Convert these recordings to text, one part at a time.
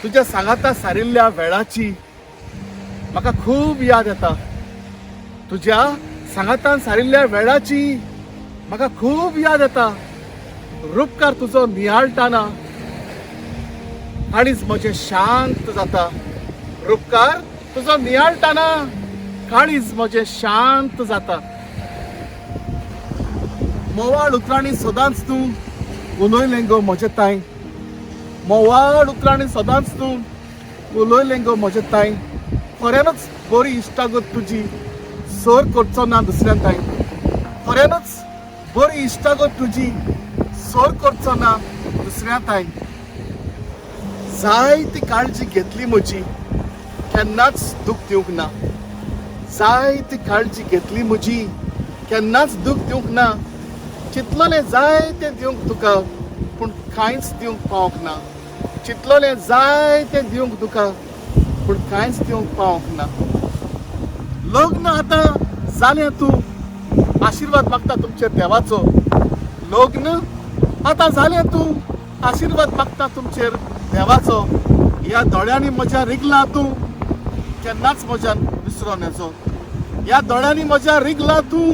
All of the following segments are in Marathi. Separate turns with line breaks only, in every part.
तुझ्या सांगाता सारिल्ल्या वेळाची म्हाका खूब याद येता. तुझ्या सांगातान सारिल्ल्या वेळाची म्हाका खूब याद येता. रूपकार तुजो नियाळटाना काळीज म्हजें शांत जाता. रूपकार तुजो नियाळटाना काळीज म्हजें शांत जाता. मोवाळ उतरांनी सदांच तूं उलयलें गो म्हजे ताई. मोवाळ उतरांनी सदांच तूं उलयलें गो म्हजे ताई. खऱ्यानच बरी इश्टा गो तुजी, सोर करचो ना दुसऱ्या ताई. खऱ्यानच बरी इश्टा गो तुजी, सोर करचो ना दुसऱ्या ताई. जायती काळजी घेतली म्हजी, केन्नाच दूख दिवंक ना. जायती काळजी घेतली म्हजी, केन्नाच दूख दिवंक ना. चिंतलोलें जाय तें दिवंक तुका, पूण कांयच दिवंक पावंक ना. चिंतलोलें जाय तें दिवंक तुका, पूण कांयच दिवंक पावंक ना. लग्न आतां जालें तूं, आशिर्वाद मागता तुमचेर देवाचो. लग्न आतां जालें तूं, आशिर्वाद मागता तुमचेर देवाचो. ह्या दोळ्यांनी म्हज्या रिगला तूं, केन्नाच म्हज्यान विसरो नजो. ह्या दोळ्यांनी म्हज्या रिगला तूं,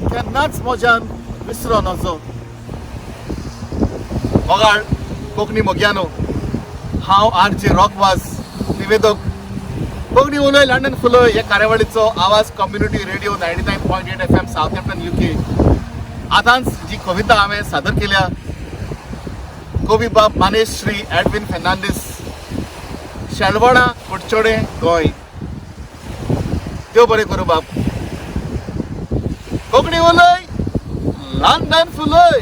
केन्नाच म्हज्यान विसरो नजो. मोगाळ कोंकणी मोग्यानो, हांव आर.जे. रॉकवाज निवेदक. कोंकणी उलय लंडन फुलय ह्या कार्यावळीचो आवाज कम्युनिटी रेडिओ 99.8 FM सावथहॅम्प्टन UK. आतांच जी कविता हांवें सादर केल्या, कवी बाब मानेश श्री एडविन फेर्नांडीस, शेलवणा कुडचोडे गोंय. देव बरें करूं बाब. कोंकणी उलय लंडन फुलय.